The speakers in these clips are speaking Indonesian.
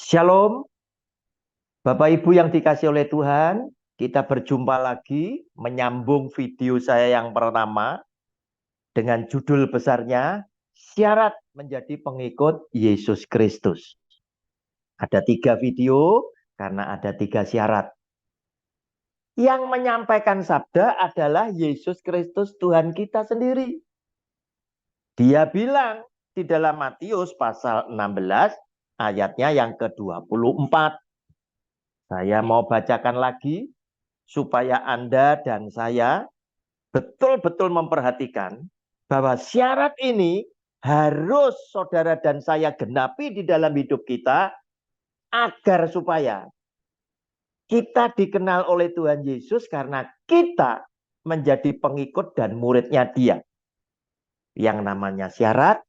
Shalom, Bapak Ibu yang dikasih oleh Tuhan. Kita berjumpa lagi menyambung video saya yang pertama dengan judul besarnya Syarat Menjadi Pengikut Yesus Kristus. Ada 3 video karena ada 3 syarat. Yang menyampaikan sabda adalah Yesus Kristus Tuhan kita sendiri. Dia bilang di dalam Matius pasal 16 ayatnya yang ke-24. Saya mau bacakan lagi supaya Anda dan saya betul-betul memperhatikan bahwa syarat ini harus saudara dan saya genapi di dalam hidup kita agar supaya kita dikenal oleh Tuhan Yesus karena kita menjadi pengikut dan muridnya Dia. Yang namanya syarat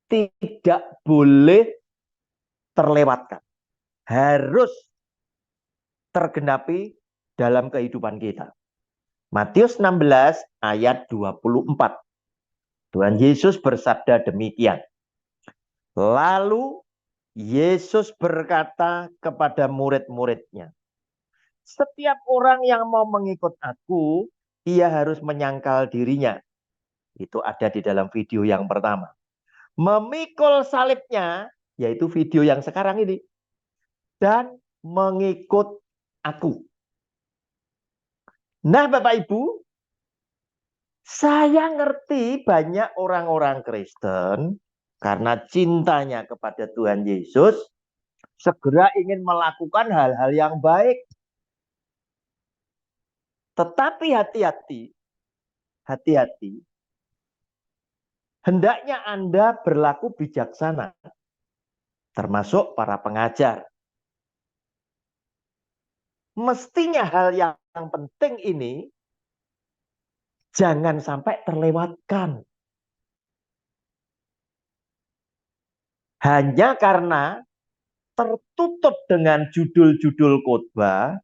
tidak boleh terlewatkan. Harus tergenapi dalam kehidupan kita. Matius 16 ayat 24. Tuhan Yesus bersabda demikian. Lalu Yesus berkata kepada murid-muridnya, setiap orang yang mau mengikut aku, ia harus menyangkal dirinya. Itu ada di dalam video yang pertama. Memikul salibnya, yaitu video yang sekarang ini. Dan mengikut aku. Nah Bapak Ibu, saya ngerti banyak orang-orang Kristen karena cintanya kepada Tuhan Yesus segera ingin melakukan hal-hal yang baik. Tetapi hati-hati, hati-hati. Hendaknya Anda berlaku bijaksana, termasuk para pengajar. Mestinya hal yang penting ini jangan sampai terlewatkan. Hanya karena tertutup dengan judul-judul khotbah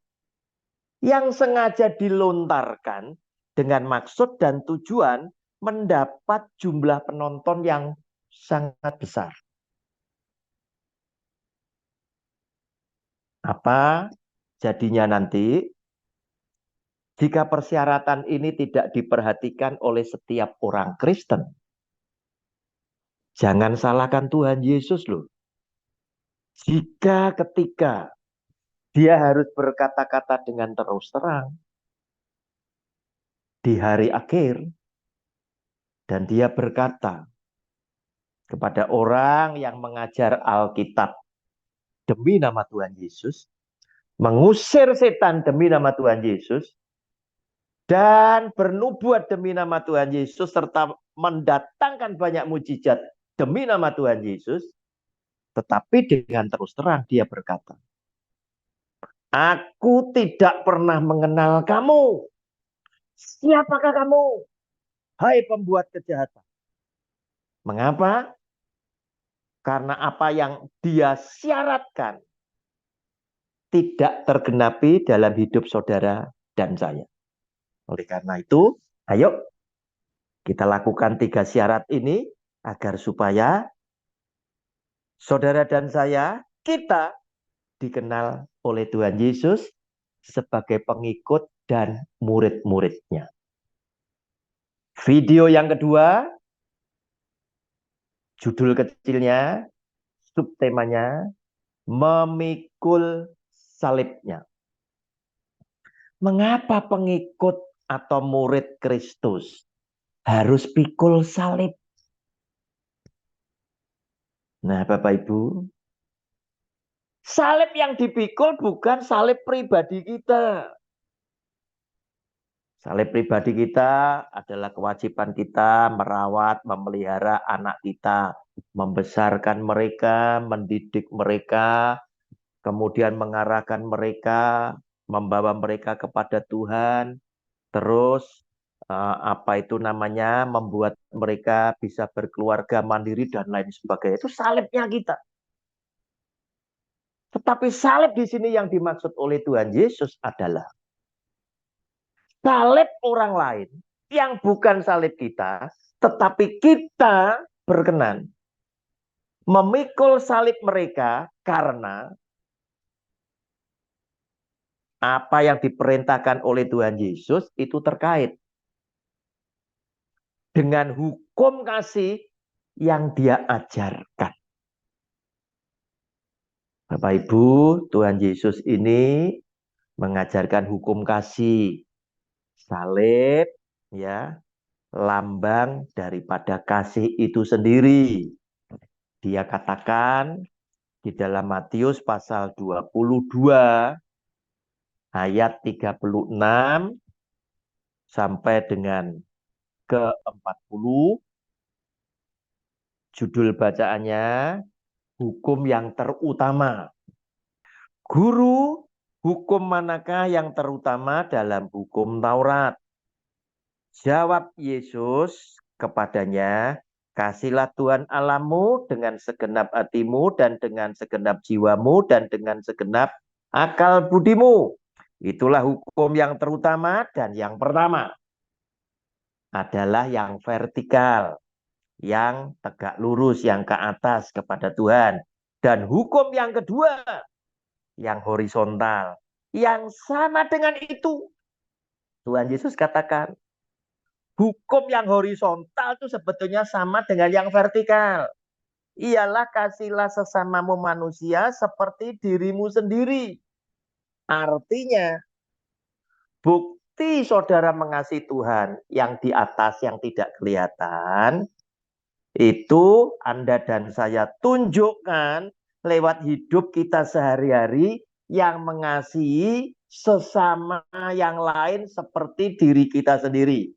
yang sengaja dilontarkan dengan maksud dan tujuan mendapat jumlah penonton yang sangat besar. Apa jadinya nanti jika persyaratan ini tidak diperhatikan oleh setiap orang Kristen? Jangan salahkan Tuhan Yesus loh. Jika ketika dia harus berkata-kata dengan terus terang di hari akhir dan dia berkata kepada orang yang mengajar Alkitab demi nama Tuhan Yesus, mengusir setan demi nama Tuhan Yesus, dan bernubuat demi nama Tuhan Yesus, serta mendatangkan banyak mujizat demi nama Tuhan Yesus, tetapi dengan terus terang dia berkata, aku tidak pernah mengenal kamu. Siapakah kamu? Hai pembuat kejahatan. Mengapa? Karena apa yang dia syaratkan tidak tergenapi dalam hidup saudara dan saya. Oleh karena itu, ayo kita lakukan 3 syarat ini agar supaya saudara dan saya, kita dikenal oleh Tuhan Yesus sebagai pengikut dan murid-muridnya. Video yang kedua, judul kecilnya, subtemanya, memikul salibnya. Mengapa pengikut atau murid Kristus harus pikul salib? Nah, Bapak Ibu, salib yang dipikul bukan salib pribadi kita. Salib pribadi kita adalah kewajiban kita merawat, memelihara anak kita, membesarkan mereka, mendidik mereka, kemudian mengarahkan mereka, membawa mereka kepada Tuhan, terus apa itu namanya, membuat mereka bisa berkeluarga mandiri dan lain sebagainya. Itu salibnya kita. Tetapi salib di sini yang dimaksud oleh Tuhan Yesus adalah salib orang lain yang bukan salib kita, tetapi kita berkenan memikul salib mereka karena apa yang diperintahkan oleh Tuhan Yesus itu terkait dengan hukum kasih yang dia ajarkan. Bapak Ibu, Tuhan Yesus ini mengajarkan hukum kasih. Salib, ya, lambang daripada kasih itu sendiri. Dia katakan di dalam Matius pasal 22 ayat 36 sampai dengan ke-40, judul bacaannya hukum yang terutama. Guru, hukum manakah yang terutama dalam hukum Taurat? Jawab Yesus kepadanya, kasihlah Tuhan Allahmu dengan segenap hatimu dan dengan segenap jiwamu dan dengan segenap akal budimu. Itulah hukum yang terutama dan yang pertama adalah yang vertikal, yang tegak lurus, yang ke atas kepada Tuhan. Dan hukum yang kedua, yang horizontal, yang sama dengan itu. Tuhan Yesus katakan, hukum yang horizontal itu sebetulnya sama dengan yang vertikal. Ialah kasihlah sesamamu manusia seperti dirimu sendiri. Artinya, bukti saudara mengasihi Tuhan yang di atas yang tidak kelihatan, itu Anda dan saya tunjukkan lewat hidup kita sehari-hari yang mengasihi sesama yang lain seperti diri kita sendiri.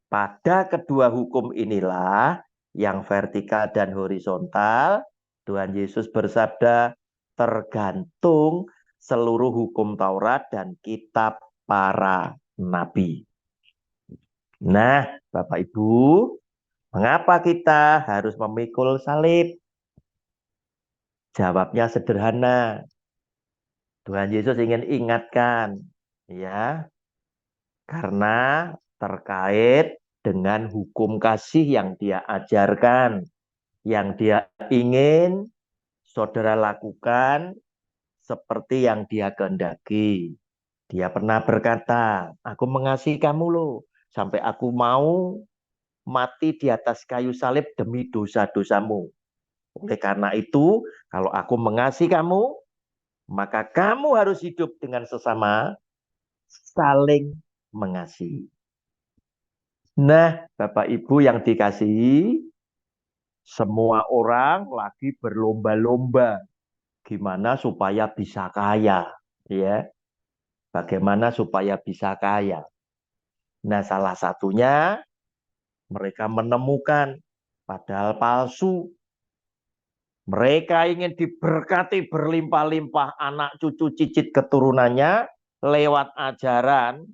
Pada kedua hukum inilah yang vertikal dan horizontal, Tuhan Yesus bersabda, tergantung seluruh hukum Taurat dan kitab para nabi. Nah, Bapak Ibu, mengapa kita harus memikul salib? Jawabnya sederhana. Tuhan Yesus ingin ingatkan, ya, karena terkait dengan hukum kasih yang dia ajarkan, yang dia ingin saudara lakukan seperti yang dia kehendaki. Dia pernah berkata, aku mengasihi kamu loh, sampai aku mau mati di atas kayu salib demi dosa-dosamu. Oleh karena itu, kalau aku mengasihi kamu, maka kamu harus hidup dengan sesama, saling mengasihi. Nah, Bapak Ibu yang dikasihi, semua orang lagi berlomba-lomba gimana supaya bisa kaya, ya. Bagaimana supaya bisa kaya. Nah, salah satunya mereka menemukan padahal palsu. Mereka ingin diberkati berlimpah-limpah anak cucu cicit keturunannya lewat ajaran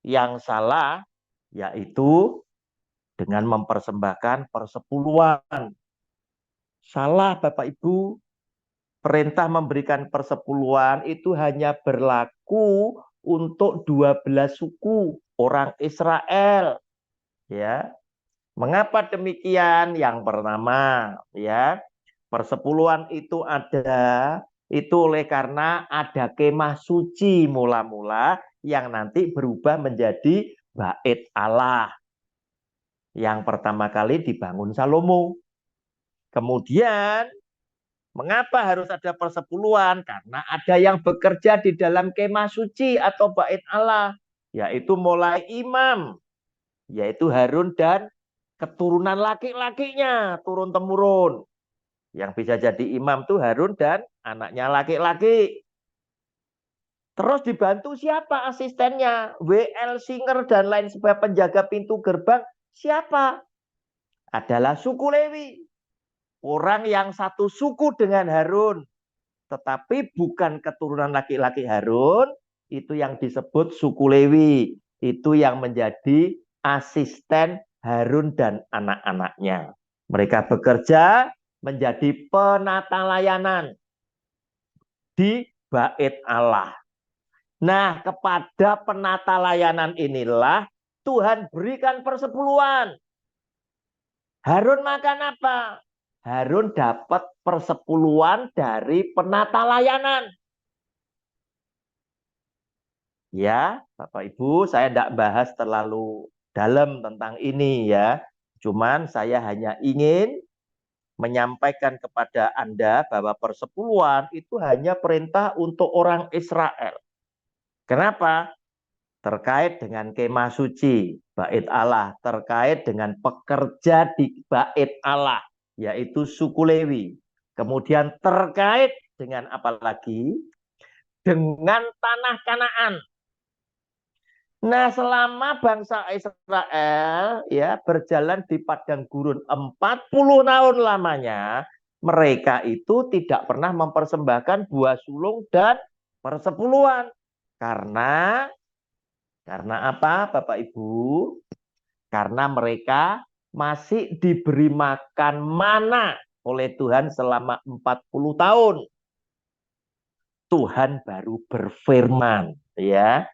yang salah, yaitu dengan mempersembahkan persepuluhan. Salah Bapak Ibu, perintah memberikan persepuluhan itu hanya berlaku untuk 12 suku orang Israel. Ya, mengapa demikian? Yang pertama, ya, persepuluhan itu ada itu oleh karena ada kemah suci mula-mula yang nanti berubah menjadi bait Allah. Yang pertama kali dibangun Salomo. Kemudian, mengapa harus ada persepuluhan? Karena ada yang bekerja di dalam kemah suci atau bait Allah, yaitu mulai imam, yaitu Harun dan keturunan laki-lakinya, turun-temurun. Yang bisa jadi imam tuh Harun dan anaknya laki-laki. Terus dibantu siapa asistennya? WL Singer dan lain sebagainya, penjaga pintu gerbang. Siapa? Adalah suku Lewi. Orang yang satu suku dengan Harun. Tetapi bukan keturunan laki-laki Harun. Itu yang disebut suku Lewi. Itu yang menjadi asisten Harun dan anak-anaknya. Mereka bekerja menjadi penata layanan di bait Allah. Nah, kepada penata layanan inilah Tuhan berikan persepuluhan. Harun makan apa? Harun dapat persepuluhan dari penata layanan. Ya, Bapak Ibu, saya tidak bahas terlalu dalam tentang ini ya. Cuman saya hanya ingin menyampaikan kepada Anda bahwa persepuluhan itu hanya perintah untuk orang Israel. Kenapa? Terkait dengan kemah suci, bait Allah, terkait dengan pekerja di bait Allah, yaitu suku Lewi. Kemudian terkait dengan apa lagi? Dengan tanah Kanaan. Nah, selama bangsa Israel ya berjalan di padang gurun 40 tahun lamanya, mereka itu tidak pernah mempersembahkan buah sulung dan persepuluhan. Karena apa, Bapak Ibu? Karena mereka masih diberi makan mana oleh Tuhan selama 40 tahun. Tuhan baru berfirman, ya.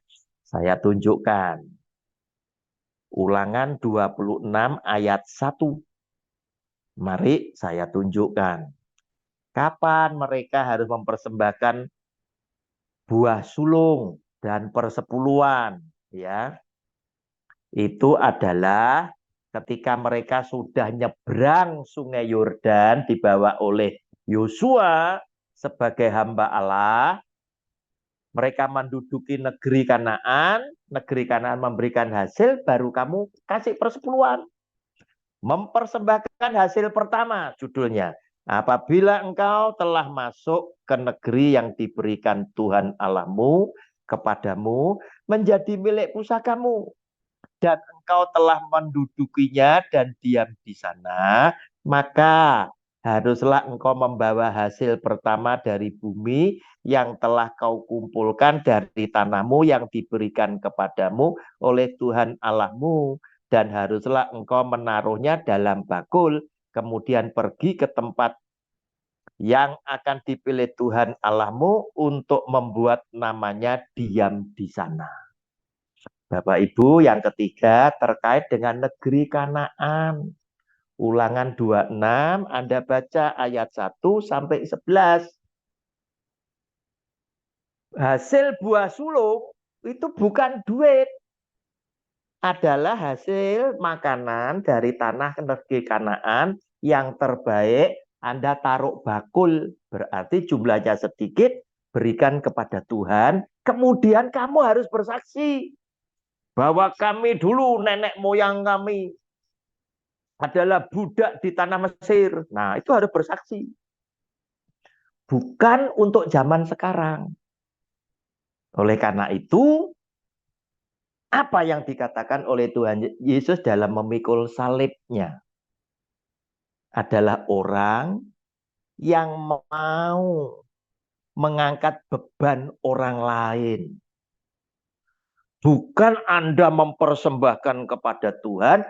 Saya tunjukkan. Ulangan 26 ayat 1. Mari saya tunjukkan. Kapan mereka harus mempersembahkan buah sulung dan persepuluhan, ya. Itu adalah ketika mereka sudah nyebrang Sungai Yordan dibawa oleh Yosua sebagai hamba Allah, mereka menduduki negeri Kanaan memberikan hasil, baru kamu kasih persepuluhan. Mempersembahkan hasil pertama, judulnya. Apabila engkau telah masuk ke negeri yang diberikan Tuhan Allahmu kepadamu, menjadi milik pusakamu, dan engkau telah mendudukinya dan diam di sana, maka haruslah engkau membawa hasil pertama dari bumi yang telah kau kumpulkan dari tanahmu yang diberikan kepadamu oleh Tuhan Allahmu, dan haruslah engkau menaruhnya dalam bakul, kemudian pergi ke tempat yang akan dipilih Tuhan Allahmu untuk membuat namanya diam di sana. Bapak Ibu, yang ketiga terkait dengan negeri Kanaan. Ulangan 26, Anda baca ayat 1 sampai 11. Hasil buah sulung itu bukan duit, adalah hasil makanan dari tanah negeri Kanaan yang terbaik. Anda taruh bakul, berarti jumlahnya sedikit, berikan kepada Tuhan, kemudian kamu harus bersaksi bahwa kami dulu, nenek moyang kami adalah budak di tanah Mesir. Nah, itu harus bersaksi. Bukan untuk zaman sekarang. Oleh karena itu, apa yang dikatakan oleh Tuhan Yesus dalam memikul salibnya adalah orang yang mau mengangkat beban orang lain. Bukan Anda mempersembahkan kepada Tuhan,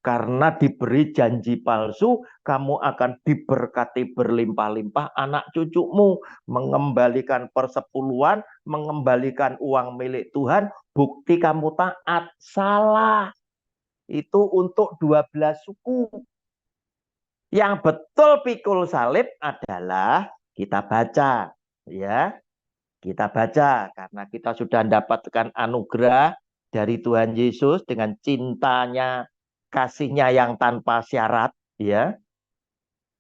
karena diberi janji palsu, kamu akan diberkati berlimpah-limpah anak cucumu. Mengembalikan persepuluhan, mengembalikan uang milik Tuhan, bukti kamu taat. Salah. Itu untuk 12 suku. Yang betul pikul salib adalah kita baca. Ya, kita baca karena kita sudah mendapatkan anugerah dari Tuhan Yesus dengan cintanya, kasihnya yang tanpa syarat, ya.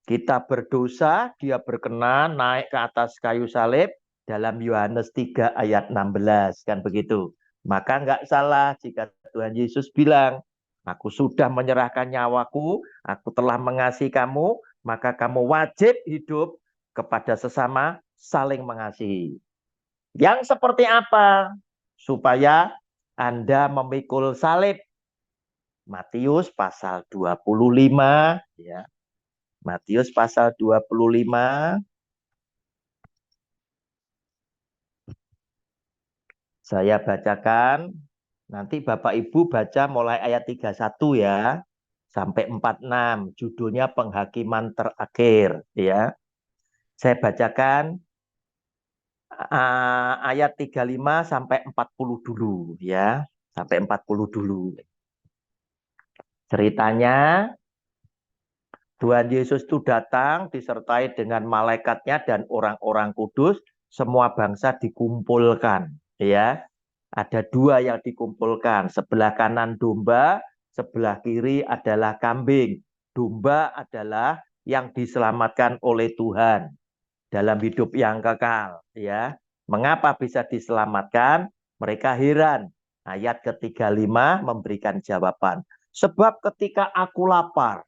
Kita berdosa, dia berkenan naik ke atas kayu salib dalam Yohanes 3 ayat 16, kan begitu. Maka enggak salah jika Tuhan Yesus bilang, aku sudah menyerahkan nyawaku, aku telah mengasihi kamu, maka kamu wajib hidup kepada sesama, saling mengasihi. Yang seperti apa? Supaya Anda memikul salib. Matius pasal 25, ya. Matius pasal 25. Saya bacakan. Nanti Bapak Ibu baca mulai ayat 31 ya. Sampai 46. Judulnya penghakiman terakhir, ya. Saya bacakan ayat 35 sampai 40 dulu, ya. Sampai 40 dulu. Ceritanya Tuhan Yesus itu datang disertai dengan malaikatnya dan orang-orang kudus, semua bangsa dikumpulkan, ya. Ada dua yang dikumpulkan. Sebelah kanan domba, sebelah kiri adalah kambing. Domba adalah yang diselamatkan oleh Tuhan dalam hidup yang kekal. Ya, mengapa bisa diselamatkan? Mereka heran. Ayat ke-35 memberikan jawaban. Sebab ketika aku lapar,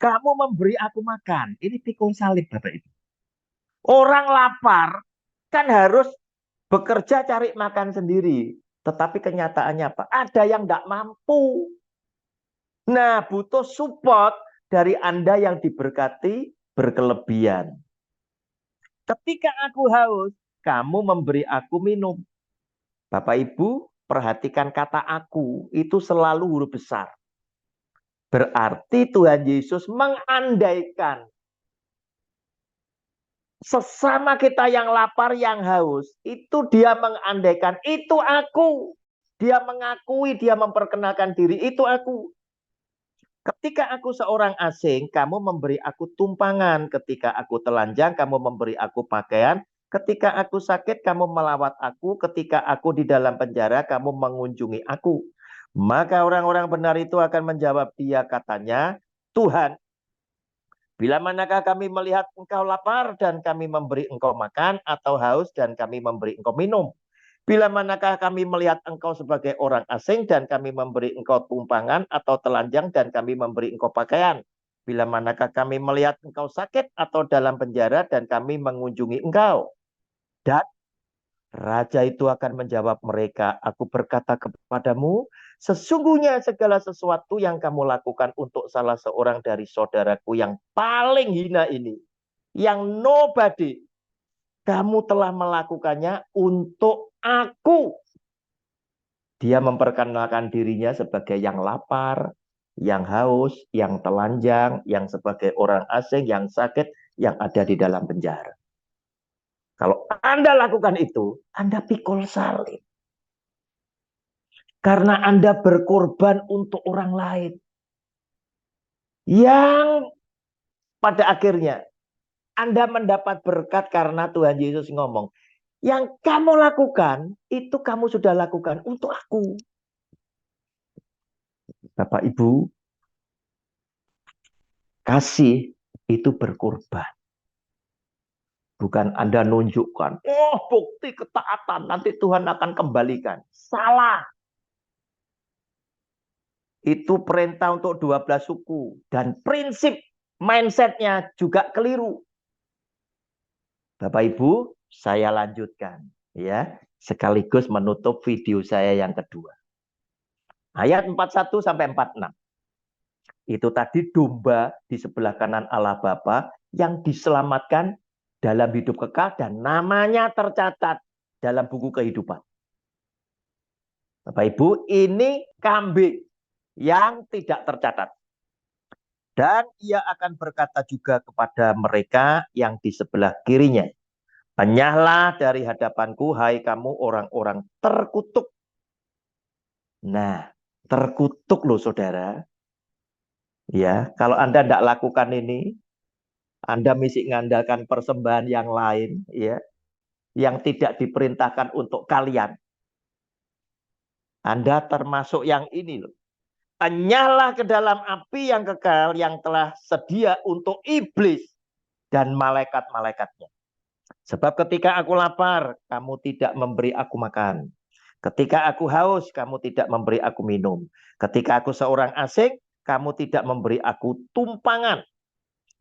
kamu memberi aku makan. Ini pikul salib, Bapak Ibu. Orang lapar kan harus bekerja cari makan sendiri. Tetapi kenyataannya apa? Ada yang tidak mampu. Nah, butuh support dari Anda yang diberkati berkelebihan. Ketika aku haus, kamu memberi aku minum. Bapak Ibu, perhatikan kata aku, itu selalu huruf besar. Berarti Tuhan Yesus mengandaikan sesama kita yang lapar, yang haus, itu dia mengandaikan, itu aku. Dia mengakui, dia memperkenalkan diri, itu aku. Ketika aku seorang asing, kamu memberi aku tumpangan. Ketika aku telanjang, kamu memberi aku pakaian. Ketika aku sakit, kamu melawat aku. Ketika aku di dalam penjara, kamu mengunjungi aku. Maka orang-orang benar itu akan menjawab dia, katanya, Tuhan, bila manakah kami melihat engkau lapar dan kami memberi engkau makan, atau haus dan kami memberi engkau minum? Bila manakah kami melihat engkau sebagai orang asing dan kami memberi engkau tumpangan, atau telanjang dan kami memberi engkau pakaian? Bila manakah kami melihat engkau sakit atau dalam penjara dan kami mengunjungi engkau? Dan raja itu akan menjawab mereka, aku berkata kepadamu, sesungguhnya segala sesuatu yang kamu lakukan untuk salah seorang dari saudaraku yang paling hina ini, yang nobody, kamu telah melakukannya untuk aku. Dia memperkenalkan dirinya sebagai yang lapar, yang haus, yang telanjang, yang sebagai orang asing, yang sakit, yang ada di dalam penjara. Kalau Anda lakukan itu, Anda pikul salib. Karena Anda berkorban untuk orang lain. Yang pada akhirnya Anda mendapat berkat karena Tuhan Yesus ngomong, yang kamu lakukan, itu kamu sudah lakukan untuk aku. Bapak Ibu, kasih itu berkorban. Bukan Anda nunjukkan, oh bukti ketaatan, nanti Tuhan akan kembalikan. Salah. Itu perintah untuk 12 suku. Dan prinsip mindsetnya juga keliru. Bapak Ibu, saya lanjutkan. Ya, sekaligus menutup video saya yang kedua. Ayat 41 sampai 46. Itu tadi domba di sebelah kanan Allah Bapa yang diselamatkan dalam hidup kekal dan namanya tercatat dalam buku kehidupan. Bapak Ibu, ini kambing yang tidak tercatat. Dan ia akan berkata juga kepada mereka yang di sebelah kirinya, enyahlah dari hadapanku, hai kamu orang-orang terkutuk. Nah, terkutuk loh saudara. Ya, kalau Anda tidak lakukan ini, Anda mesti mengandalkan persembahan yang lain, ya, yang tidak diperintahkan untuk kalian. Anda termasuk yang ini loh. Enyahlah ke dalam api yang kekal yang telah sedia untuk iblis dan malaikat-malaikatnya. Sebab ketika aku lapar, kamu tidak memberi aku makan. Ketika aku haus, kamu tidak memberi aku minum. Ketika aku seorang asing, kamu tidak memberi aku tumpangan.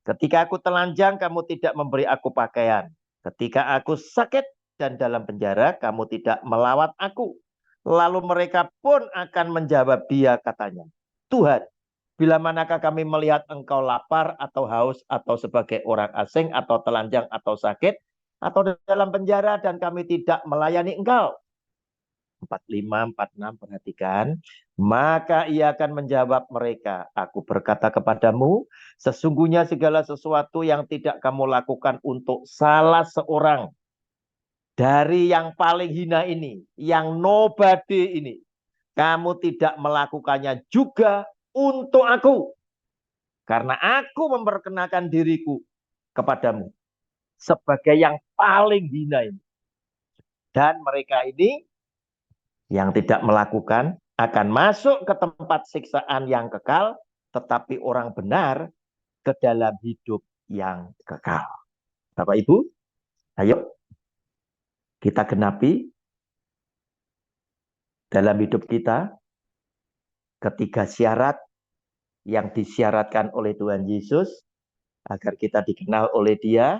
Ketika aku telanjang, kamu tidak memberi aku pakaian. Ketika aku sakit dan dalam penjara, kamu tidak melawat aku. Lalu mereka pun akan menjawab dia, katanya, Tuhan, bila manakah kami melihat engkau lapar atau haus atau sebagai orang asing atau telanjang atau sakit atau dalam penjara dan kami tidak melayani engkau? 45, 46, perhatikan. Maka ia akan menjawab mereka, aku berkata kepadamu, sesungguhnya segala sesuatu yang tidak kamu lakukan untuk salah seorang dari yang paling hina ini, yang nobody ini, kamu tidak melakukannya juga untuk aku. Karena aku memperkenalkan diriku kepadamu sebagai yang paling hina ini. Dan mereka ini Yang tidak melakukan akan masuk ke tempat siksaan yang kekal, tetapi orang benar ke dalam hidup yang kekal. Bapak Ibu, ayo kita genapi dalam hidup kita ketiga syarat yang disyaratkan oleh Tuhan Yesus agar kita dikenal oleh Dia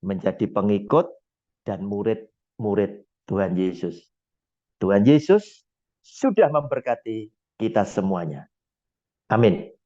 menjadi pengikut dan murid-murid Tuhan Yesus. Tuhan Yesus sudah memberkati kita semuanya. Amin.